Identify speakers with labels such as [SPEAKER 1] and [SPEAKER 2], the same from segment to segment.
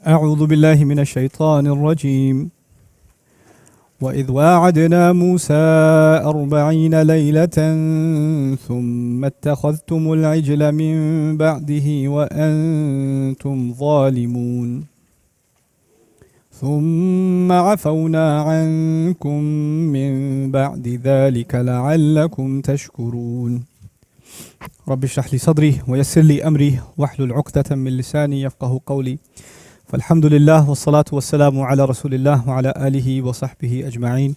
[SPEAKER 1] أعوذ بالله من الشيطان الرجيم وإذ واعدنا موسى 40 ليلة ثم اتخذتم العجل من بعده وأنتم ظالمون ثم عفونا عنكم من بعد ذلك لعلكم تشكرون رب اشرح لي صدري ويسر لي أمري واحلل عقدة من لساني يفقه قولي فالحمد لله والصلاة والسلام على رسول الله وعلى آله وصحبه أجمعين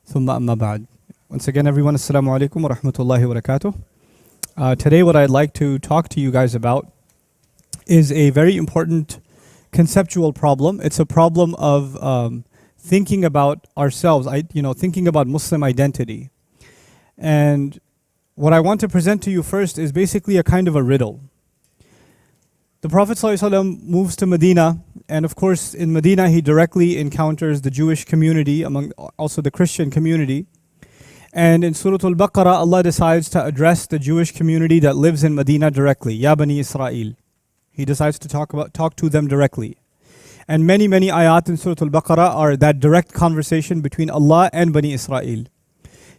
[SPEAKER 1] ثم أما بعد. Once again everyone, assalamu alaikum wa rahmatullahi wa barakatuh. Today what I'd like to talk to you guys about is a very important conceptual problem. It's a problem of thinking about ourselves, thinking about Muslim identity. And what I want to present to you first is basically a kind of a riddle. The Prophet ﷺ moves to Medina, and of course in Medina he directly encounters the Jewish community, among also the Christian community. And in Surah Al-Baqarah, Allah decides to address the Jewish community that lives in Medina directly. Ya Benu Israila. He decides to talk to them directly. And many ayat in Surah Al-Baqarah are that direct conversation between Allah and Benu Israila.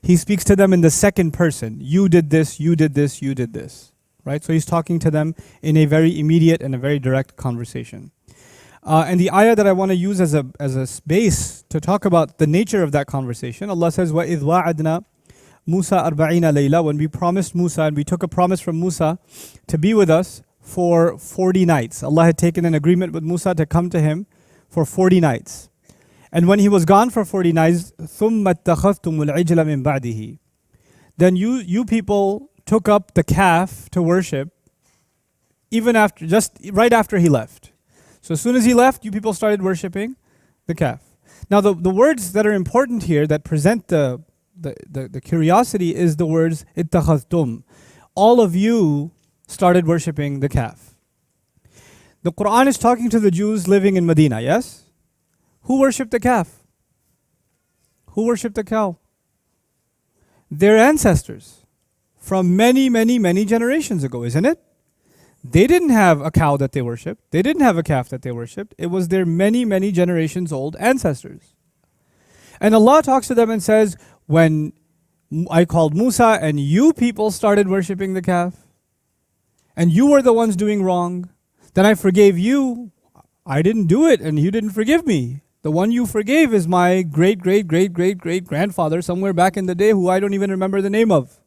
[SPEAKER 1] He speaks to them in the second person. You did this, you did this, you did this. Right? So he's talking to them in a very immediate and a very direct conversation. And the ayah that I want to use as a base to talk about the nature of that conversation, Allah says, وَإِذْ وَعَدْنَا مُوسَى 40 لَيْلَةً. When we promised Musa, and we took a promise from Musa to be with us for 40 nights. Allah had taken an agreement with Musa to come to him for 40 nights. And when he was gone for 40 nights, ثُمَّ اتَّخَذْتُمُ الْعِجْلَ مِنْ بَعْدِهِ. Then you people took up the calf to worship just right after he left. So as soon as he left, you people started worshiping the calf. Now the words that are important here that present the curiosity is the words ittakhadhtum. All of you started worshiping the calf. The Quran is talking to the Jews living in Medina, yes? Who worshipped the calf? Who worshipped the cow? Their ancestors. From many generations ago, isn't it? They didn't have a cow that they worshipped. They didn't have a calf that they worshipped. It was their many generations old ancestors. And Allah talks to them and says, when I called Musa and you people started worshipping the calf, and you were the ones doing wrong, then I forgave you. I didn't do it and you didn't forgive me. The one you forgave is my great grandfather somewhere back in the day who I don't even remember the name of.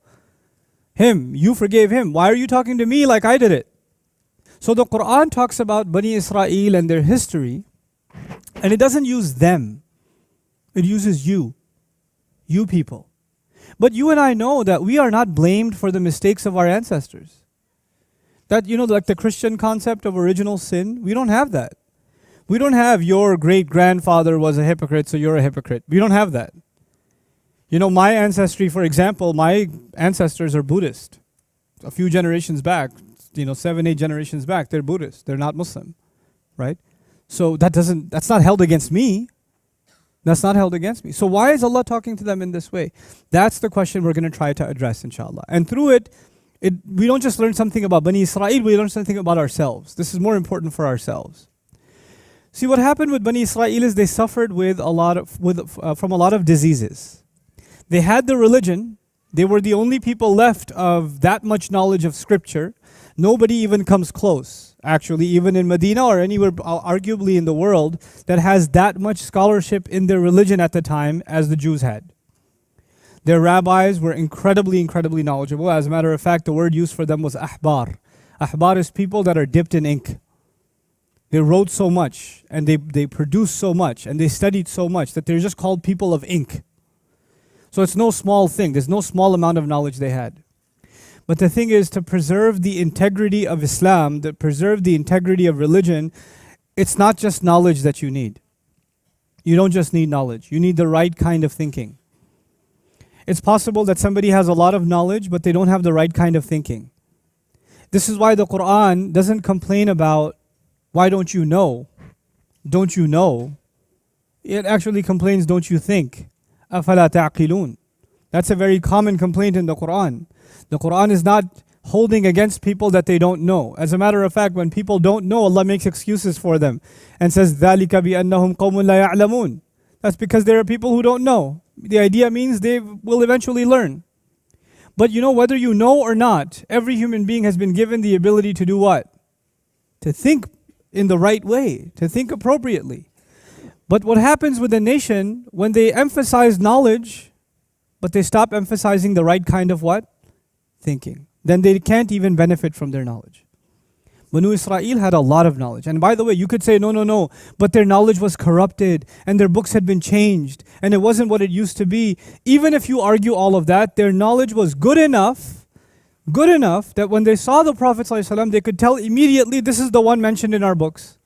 [SPEAKER 1] Him, you forgave him. Why are you talking to me like I did it? So the Quran talks about Bani Israel and their history, and it doesn't use them. It uses you people. But you and I know that we are not blamed for the mistakes of our ancestors. That, like the Christian concept of original sin, we don't have that. We don't have your great-grandfather was a hypocrite, so you're a hypocrite. We don't have that. My ancestry, for example, my ancestors are Buddhist. A few generations back, 7-8 generations back, they're Buddhist. They're not Muslim, right? So that's not held against me. That's not held against me. So why is Allah talking to them in this way? That's the question we're going to try to address, inshallah. And through it, we don't just learn something about Bani Israel, we learn something about ourselves. This is more important for ourselves. See, what happened with Bani Israel is they suffered from a lot of diseases. They had the religion. They were the only people left of that much knowledge of scripture. Nobody even comes close, actually, even in Medina or anywhere arguably in the world that has that much scholarship in their religion at the time as the Jews had. Their rabbis were incredibly knowledgeable. As a matter of fact, the word used for them was ahbar. Ahbar is people that are dipped in ink. They wrote so much and they produced so much and they studied so much that they're just called people of ink. So it's no small thing. There's no small amount of knowledge they had. But the thing is, to preserve the integrity of Islam, to preserve the integrity of religion, it's not just knowledge that you need. You don't just need knowledge. You need the right kind of thinking. It's possible that somebody has a lot of knowledge, but they don't have the right kind of thinking. This is why the Quran doesn't complain about, why don't you know? Don't you know? It actually complains, don't you think? أَفَلَا تَعْقِلُونَ. That's a very common complaint in the Quran. The Quran is not holding against people that they don't know. As a matter of fact, when people don't know, Allah makes excuses for them and says, ذَلِكَ بِأَنَّهُمْ قَوْمٌ لَا يَعْلَمُونَ. That's because there are people who don't know. The idea means they will eventually learn. But whether you know or not, every human being has been given the ability to do what? To think in the right way, to think appropriately. But what happens with a nation when they emphasize knowledge, but they stop emphasizing the right kind of what? Thinking. Then they can't even benefit from their knowledge. Benu Israil had a lot of knowledge. And by the way, you could say, no, but their knowledge was corrupted and their books had been changed and it wasn't what it used to be. Even if you argue all of that, their knowledge was good enough that when they saw the Prophet ﷺ, they could tell immediately, this is the one mentioned in our books.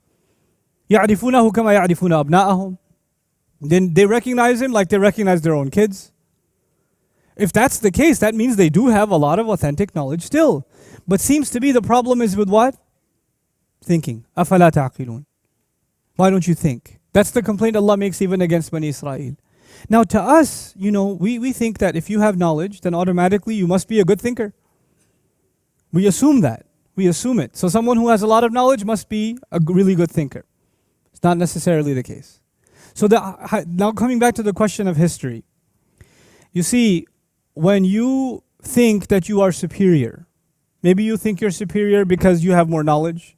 [SPEAKER 1] يَعْرِفُونَهُ كَمَا يَعْرِفُونَ أَبْنَاءَهُم. Then they recognize him like they recognize their own kids. If that's the case, that means they do have a lot of authentic knowledge still. But seems to be the problem is with what? Thinking. أَفَلَا تَعْقِلُونَ. Why don't you think? That's the complaint Allah makes even against Benu Israil. Now to us, we think that if you have knowledge, then automatically you must be a good thinker. We assume that. We assume it. So someone who has a lot of knowledge must be a really good thinker. It's not necessarily the case. So now coming back to the question of history. You see, when you think that you are superior, maybe you think you're superior because you have more knowledge.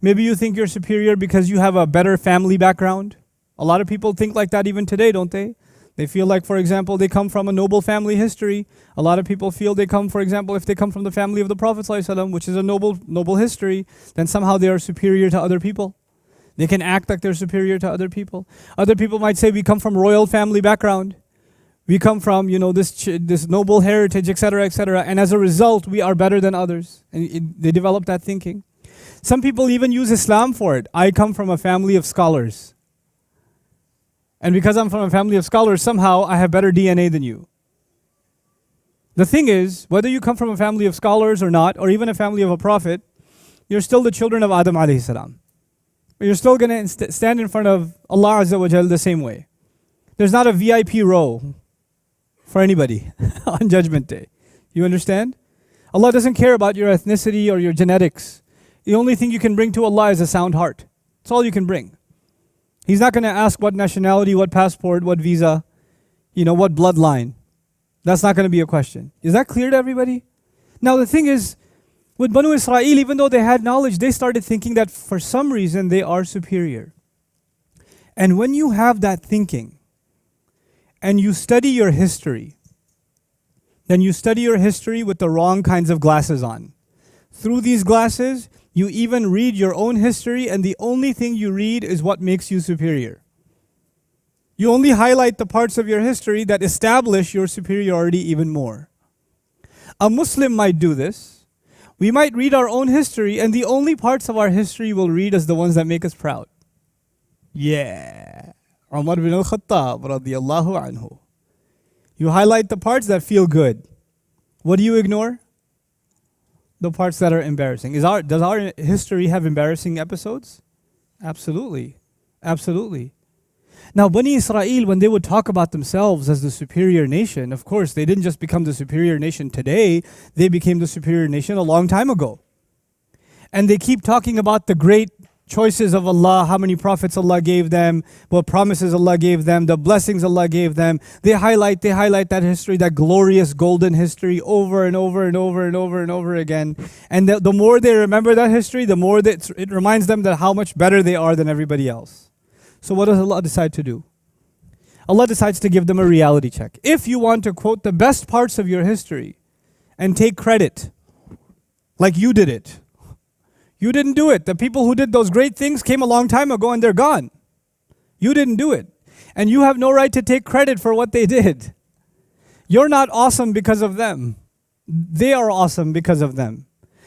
[SPEAKER 1] Maybe you think you're superior because you have a better family background. A lot of people think like that even today, don't they? They feel like, for example, they come from a noble family history. A lot of people feel they come, for example, if they come from the family of the Prophet ﷺ, which is a noble history, then somehow they are superior to other people. They can act like they're superior to other people. Other people might say we come from royal family background. We come from, this noble heritage, etc., etc. And as a result, we are better than others. And they develop that thinking. Some people even use Islam for it. I come from a family of scholars. And because I'm from a family of scholars, somehow I have better DNA than you. The thing is, whether you come from a family of scholars or not, or even a family of a prophet, you're still the children of Adam alayhi salam. You're still going to stand in front of Allah Azza wa Jal the same way. There's not a VIP row for anybody on Judgment Day. You understand? Allah doesn't care about your ethnicity or your genetics. The only thing you can bring to Allah is a sound heart. That's all you can bring. He's not going to ask what nationality, what passport, what visa, what bloodline. That's not going to be a question. Is that clear to everybody? Now the thing is, with Benu Israil, even though they had knowledge, they started thinking that for some reason they are superior. And when you have that thinking, and you study your history, then you study your history with the wrong kinds of glasses on. Through these glasses, you even read your own history, and the only thing you read is what makes you superior. You only highlight the parts of your history that establish your superiority even more. A Muslim might do this. We might read our own history, and the only parts of our history we'll read as the ones that make us proud. Yeah. Umar bin al-Khattab radiyallahu anhu. You highlight the parts that feel good. What do you ignore? The parts that are embarrassing. Does our history have embarrassing episodes? Absolutely. Absolutely. Now, Bani Israil, when they would talk about themselves as the superior nation, of course, they didn't just become the superior nation today, they became the superior nation a long time ago. And they keep talking about the great choices of Allah, how many prophets Allah gave them, what promises Allah gave them, the blessings Allah gave them. They highlight that history, that glorious golden history over and over and over and over and over again. And the more they remember that history, the more that it reminds them that how much better they are than everybody else. So what does Allah decide to do? Allah decides to give them a reality check. If you want to quote the best parts of your history and take credit, like you did it, you didn't do it. The people who did those great things came a long time ago and they're gone. You didn't do it. And you have no right to take credit for what they did. You're not awesome because of them. They are awesome because of them.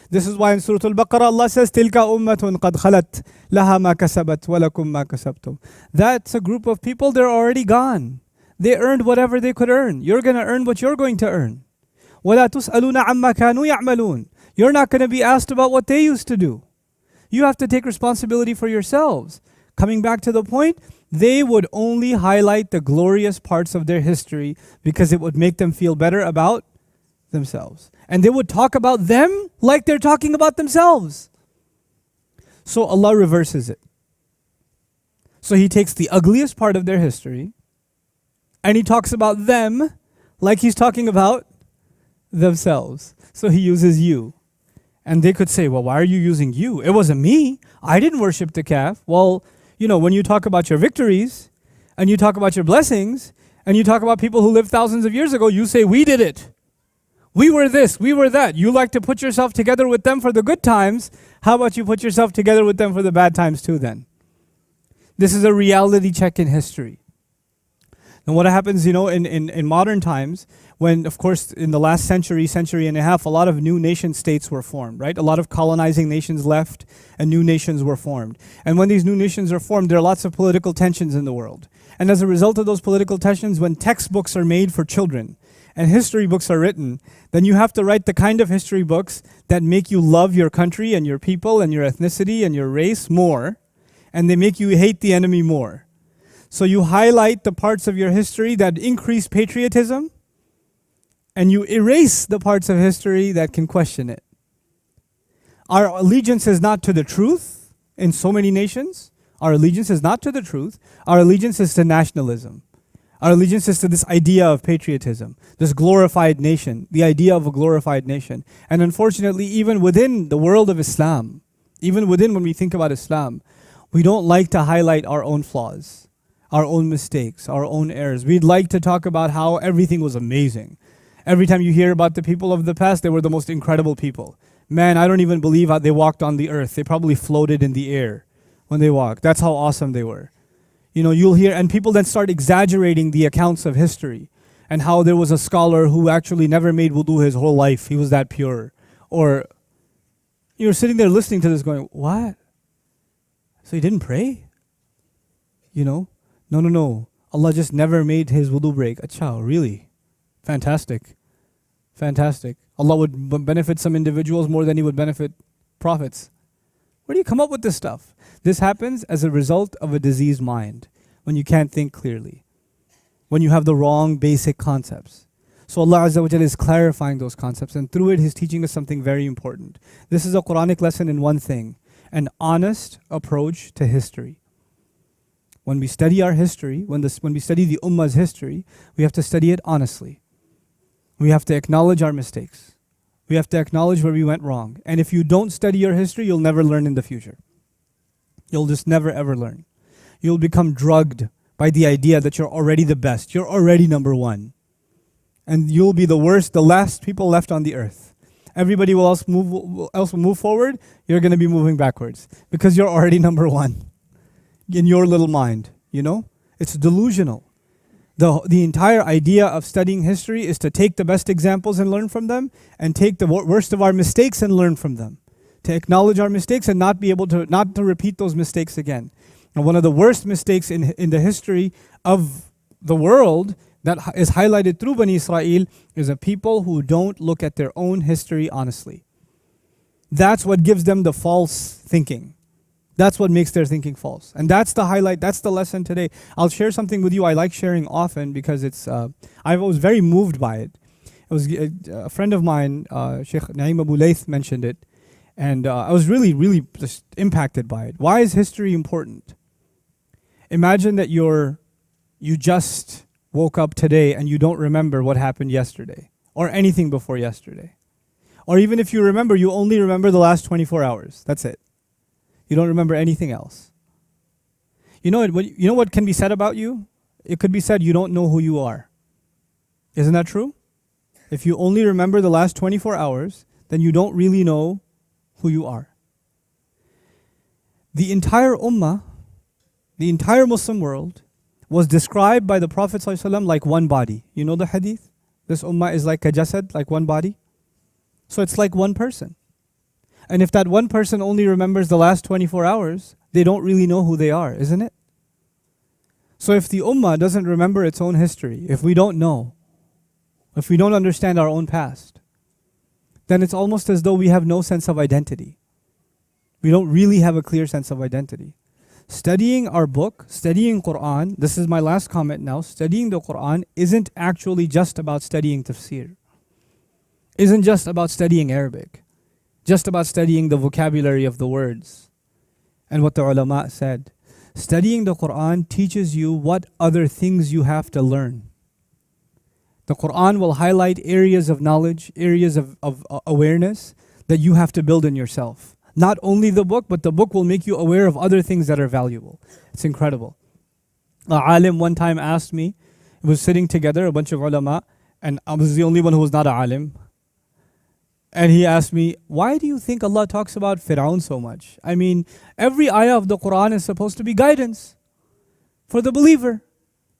[SPEAKER 1] This is why in Surah Al-Baqarah Allah says, تِلْكَ أُمَّةٌ قَدْ خَلَتْ لَهَا مَا كَسَبَتْ وَلَكُمْ مَا كَسَبْتُمْ. That's a group of people, they're already gone. They earned whatever they could earn. You're going to earn what you're going to earn. وَلَا تُسْأَلُونَ عَمَّا كَانُوا يَعْمَلُونَ. You're not going to be asked about what they used to do. You have to take responsibility for yourselves. Coming back to the point, they would only highlight the glorious parts of their history because it would make them feel better about themselves. And they would talk about them like they're talking about themselves. So Allah reverses it. So He takes the ugliest part of their history and He talks about them like He's talking about themselves. So He uses you. And they could say, well, why are you using you? It wasn't me. I didn't worship the calf. Well, when you talk about your victories and you talk about your blessings and you talk about people who lived thousands of years ago, you say, we did it. We were this, we were that. You like to put yourself together with them for the good times. How about you put yourself together with them for the bad times too then? This is a reality check in history. And what happens, in modern times, when, of course, in the last century and a half, a lot of new nation states were formed, right? A lot of colonizing nations left and new nations were formed. And when these new nations are formed, there are lots of political tensions in the world. And as a result of those political tensions, when textbooks are made for children and history books are written, then you have to write the kind of history books that make you love your country and your people and your ethnicity and your race more, and they make you hate the enemy more. So you highlight the parts of your history that increase patriotism, and you erase the parts of history that can question it. Our allegiance is not to the truth in so many nations. Our allegiance is not to the truth. Our allegiance is to nationalism. Our allegiance is to this idea of patriotism, this glorified nation, the idea of a glorified nation. And unfortunately, even within the world of Islam, even within when we think about Islam, we don't like to highlight our own flaws, our own mistakes, our own errors. We'd like to talk about how everything was amazing. Every time you hear about the people of the past, they were the most incredible people. Man, I don't even believe how they walked on the earth. They probably floated in the air when they walked. That's how awesome they were. You'll hear, and people then start exaggerating the accounts of history and how there was a scholar who actually never made wudu his whole life. He was that pure. Or you're sitting there listening to this going, what? So he didn't pray? No. Allah just never made his wudu break. Acha, really? Fantastic. Allah would benefit some individuals more than He would benefit prophets. Where do you come up with this stuff? This happens as a result of a diseased mind, when you can't think clearly, when you have the wrong basic concepts. So Allah Azza wa Jalla is clarifying those concepts, and through it He's teaching us something very important. This is a Quranic lesson in one thing, an honest approach to history. When we study our history, when we study the Ummah's history, we have to study it honestly. We have to acknowledge our mistakes. We have to acknowledge where we went wrong. And if you don't study your history, you'll never learn in the future. You'll just never ever learn. You'll become drugged by the idea that you're already the best. You're already number one. And you'll be the worst, the last people left on the earth. Everybody else will move forward. You're going to be moving backwards because you're already number one in your little mind. It's delusional. The entire idea of studying history is to take the best examples and learn from them, and take the worst of our mistakes and learn from them. To acknowledge our mistakes and not to repeat those mistakes again. And one of the worst mistakes in the history of the world that is highlighted through Benu Israila is a people who don't look at their own history honestly. That's what gives them the false thinking. That's what makes their thinking false. And that's the highlight, that's the lesson today. I'll share something with you I like sharing often because I was very moved by it. It was a friend of mine, Sheikh Naeem Abu Layth, mentioned it. And I was really, really just impacted by it. Why is history important? Imagine that you just woke up today and you don't remember what happened yesterday or anything before yesterday. Or even if you remember, you only remember the last 24 hours. That's it. You don't remember anything else. You know what can be said about you? It could be said you don't know who you are. Isn't that true? If you only remember the last 24 hours, then you don't really know who you are. The entire ummah, the entire Muslim world, was described by the Prophet ﷺ like one body. You know the hadith? This ummah is like a jasad, like one body. So it's like one person. And if that one person only remembers the last 24 hours, they don't really know who they are, isn't it? So if the ummah doesn't remember its own history, if we don't know, if we don't understand our own past, then it's almost as though we have no sense of identity. We don't really have a clear sense of identity. Studying our book, studying Qur'an, this is my last comment now, studying the Qur'an isn't actually just about studying tafsir. isn't just about studying Arabic, just about studying the vocabulary of the words. And what the ulama said, studying the Quran teaches you what other things you have to learn. The Quran will highlight areas of knowledge, areas of awareness that you have to build in yourself. Not only the book, but the book will make you aware of other things that are valuable. It's incredible. A alim one time asked me, it was sitting together, a bunch of ulama, and I was the only one who was not a alim. And he asked me, why do you think Allah talks about Fir'aun so much? I mean, every ayah of the Quran is supposed to be guidance for the believer.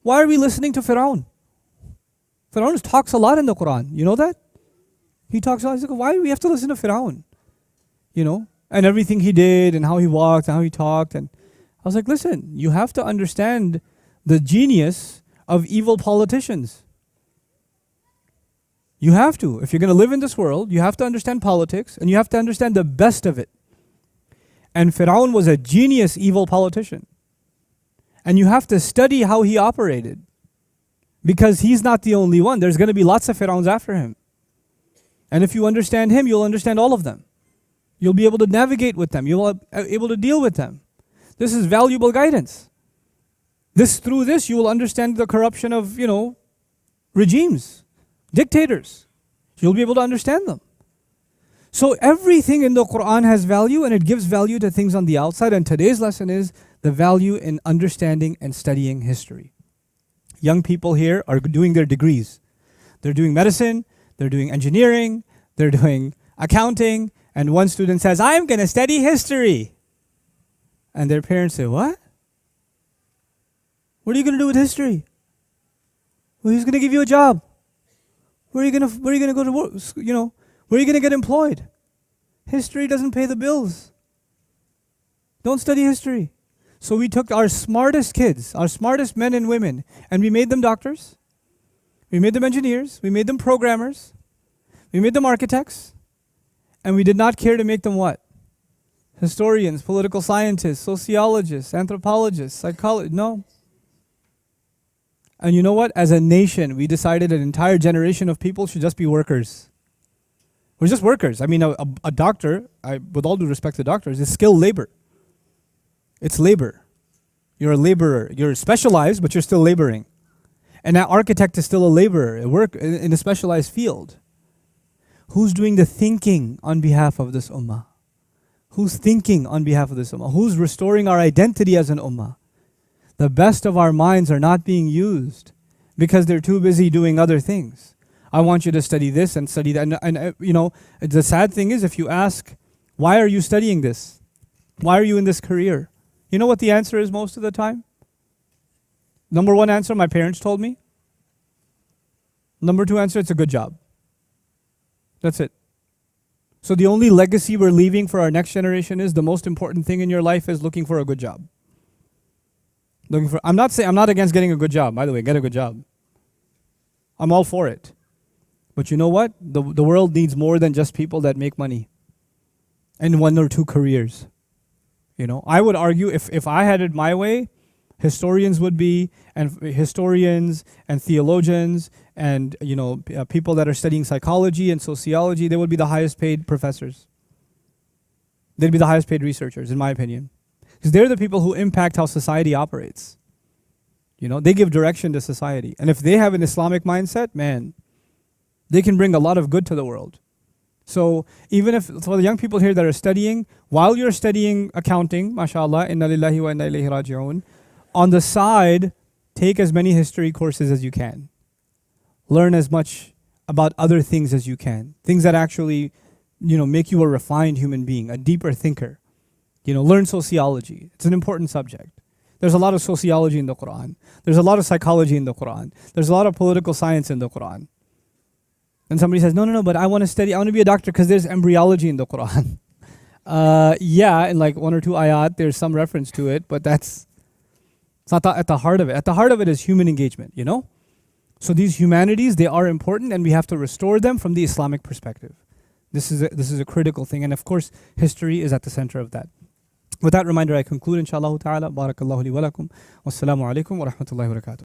[SPEAKER 1] Why are we listening to Fir'aun? Fir'aun talks a lot in the Quran. You know that? He talks a lot. He's like, why do we have to listen to Fir'aun? You know? And everything he did and how he walked and how he talked. And I was like, listen, you have to understand the genius of evil politicians. You have to. If you're going to live in this world, you have to understand politics and you have to understand the best of it. And Fir'aun was a genius evil politician. And you have to study how he operated. Because he's not the only one. There's going to be lots of Fir'auns after him. And if you understand him, you'll understand all of them. You'll be able to navigate with them. You'll be able to deal with them. This is valuable guidance. Through this, you will understand the corruption of, regimes, dictators. You'll be able to understand them. So everything in the Quran has value and it gives value to things on the outside. And today's lesson is the value in understanding and studying history. Young people here are doing their degrees. They're doing medicine, they're doing engineering, they're doing accounting. And one student says, I'm going to study history. And their parents say, what? What are you going to do with history? Well, he's going to give you a job. Where are you going to go to work? Where are you going to get employed? History doesn't pay the bills. Don't study history. So we took our smartest kids, our smartest men and women, and we made them doctors. We made them engineers. We made them programmers. We made them architects. And we did not care to make them what? Historians, political scientists, sociologists, anthropologists, psychologists. No. And you know what? As a nation, we decided an entire generation of people should just be workers. We're just workers. I mean, a doctor, with all due respect to doctors, is skilled labor. It's labor. You're a laborer. You're specialized, but you're still laboring. And that architect is still a laborer, a work in a specialized field. Who's doing the thinking on behalf of this ummah? Who's thinking on behalf of this ummah? Who's restoring our identity as an ummah? The best of our minds are not being used because they're too busy doing other things. I want you to study this and study that. And the sad thing is, if you ask, why are you studying this? Why are you in this career? You know what the answer is most of the time? Number one answer, my parents told me. Number two answer, it's a good job. That's it. So the only legacy we're leaving for our next generation is the most important thing in your life is looking for a good job. I'm not against getting a good job. By the way, get a good job. I'm all for it. But you know what? The world needs more than just people that make money and one or two careers. I would argue if I had it my way, historians and theologians and people that are studying psychology and sociology, they would be the highest paid professors. They'd be the highest paid researchers, in my opinion. Because they're the people who impact how society operates. They give direction to society. And if they have an Islamic mindset, man, they can bring a lot of good to the world. So even if, for the young people here that are studying, while you're studying accounting, mashallah, inna lillahi wa inna ilayhi raji'un, on the side, take as many history courses as you can. Learn as much about other things as you can. Things that actually, make you a refined human being, a deeper thinker. Learn sociology. It's an important subject. There's a lot of sociology in the Quran. There's a lot of psychology in the Quran. There's a lot of political science in the Quran. And somebody says, no, but I want to be a doctor because there's embryology in the Quran. In like one or two ayat, there's some reference to it, but it's not at the heart of it. At the heart of it is human engagement, So these humanities, they are important and we have to restore them from the Islamic perspective. This is a critical thing. And of course, history is at the center of that. With that reminder, I conclude, inshallah ta'ala. Barakallahu li wa lakum. Wassalamu alaikum wa rahmatullahi wa barakatuh.